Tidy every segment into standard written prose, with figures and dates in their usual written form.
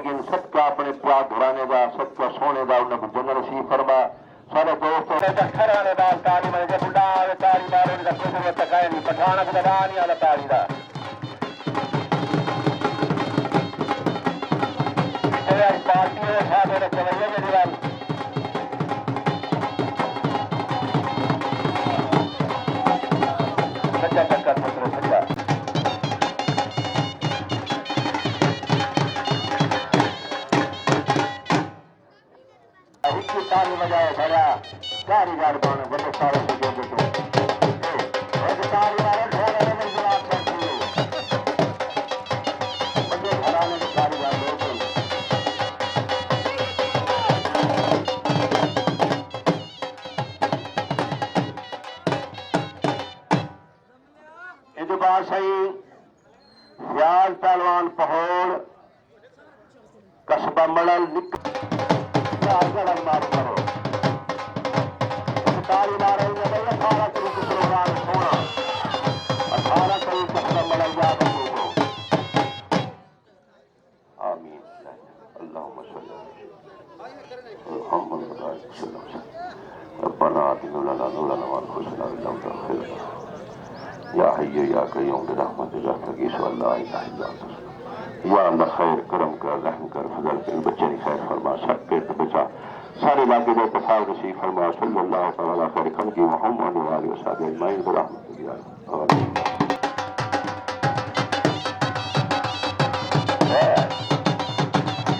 लेकिन सबका अपने पाक घराने का सबका सोने का उन्हें जन्नत नसीब फरमा सारे दोस्तों घराने का तारी मारे बुढ़ा तारी मारे का कुछ तक है नहीं पठाना को बता नहीं आला तारी दा ये पार्टी है साथ में चले ये सच्चा टक्कर पत्र सच्चा ताली बजाए भरा कारीगर बन बड़े सारे से जो देखो एक ताली मारे ढोल में गुलाब करती है बड़े घराने के कारीगर लोग इधर बात सही याद पहलवान पहोड़ कस्बा मड़ल मार करो तारी मारे 18 तरीक प्रोग्राम होना 18 तरीक तक मलल जा को आमीन अल्लाहुम्मा सल्ली रब्बना आतिना लना नूरना व खुशना बिल्लाह खैर या हय्य या कय्यूम बिरहमतिका तगीस व ला इलाहा इल्ला अंत या अल्लाह खैर करम कर रहम कर फजल कर बच्चे की खैर फरमा सब पेट बचा सारे इलाके में तफाव नसीब फरमा सल्लल्लाहु तआला खैर खल्क़ी मुहम्मद व आलिहि व सहबिहि अजमईन बिरहमतिका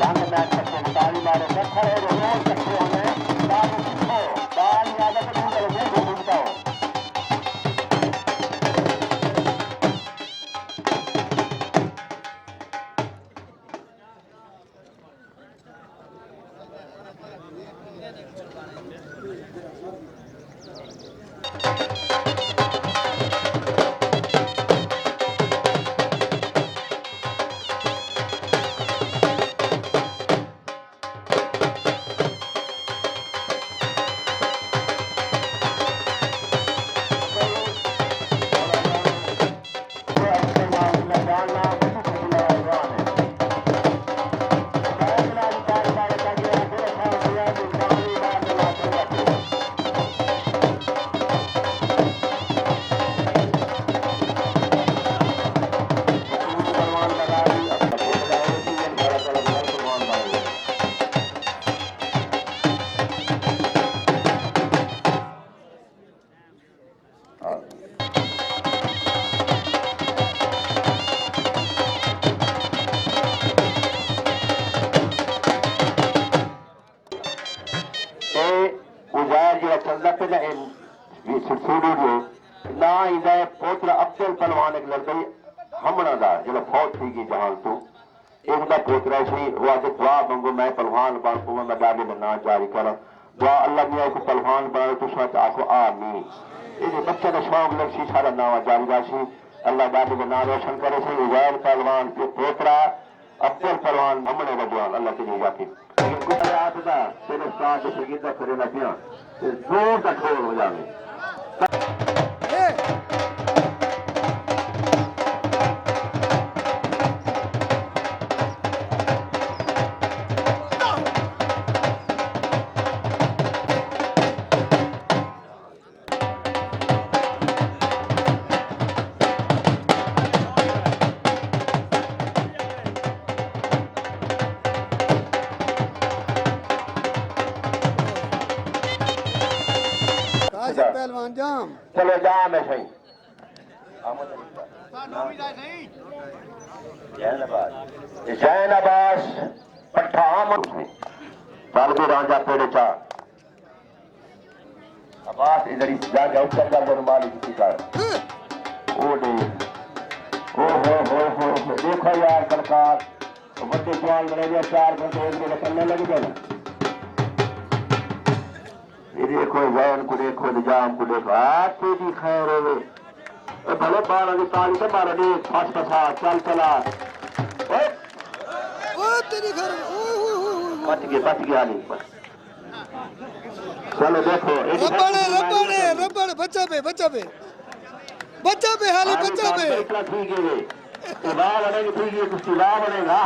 जान में अच्छे ताली मारे खड़े रहो सकते हैं ताली सीखो ताली आदत नहीं करो घूमता हो पोतरा अब्दुल पहलवान एक लड़का हमना दा जो फौत थी गई जहां तो एक दा पोतरा सी वो आज दुआ मंगो मैं पहलवान बन को मैं डाले में ना जारी कर दुआ अल्लाह मियां को पहलवान बनाए तो सच आखो आमीन ये बच्चे का शौक लग सी सारा नाम जारी राशि अल्लाह डाले में नाम रोशन करे सी उजैर पहलवान के पोतरा अब्दुल पहलवान हमने का जवान अल्लाह के लिए जाके लेकिन कुछ रात दा तेरे साथ संगीत करे ना पिया जोर का ठोर हो जावे पहलवान जाम चलो जाम है सही जैनबाज पट्टा तालबे राजा पेड़े चा अब्बास इधर जाके उत्तर का रुमाल किसी का ओ दे ओ हो देखो यार कलकार बच्चे सवाल बने 4 घंटे एक दिन करने लग गए ना देखो जैन को देखो निजाम को देखो आपकी भी खैर हो भले 12 की ताली से 12 दे फस फसा चल चला तेरी घर बच गया नहीं चलो देखो रबड़ बच्चा पे हाली बच्चा पे इतना ठीक है वाह बनेगी ठीक है कुश्ती वाह बनेगा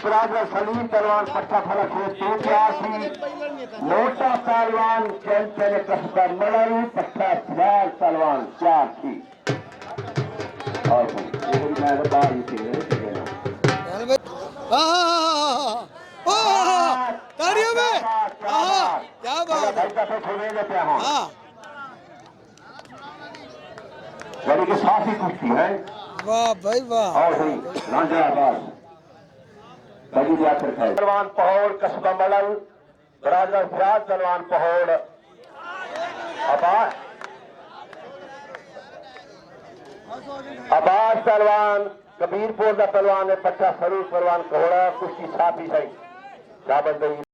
बरादर सलीम पहलवान पट्टा फलक से तूतियासी लोटा पहलवान चैंपियन कसबा मलरू पट्टा सिराज पहलवान चार थी और ये मैं बाहर ही थे तालियों में क्या बात है हाँ यानी कि साफी कुश्ती है वाह भाई वाह और सही नाजराबाद पहलवान पहौड़ कस्बा मलल बरादर सिराज पहलवान पहौड़ अब्बास पहलवान कबीरपुर का पहलवान है पट्टा सरूर पहलवान कोहड़ा कुश्ती साफी सही क्या बंदे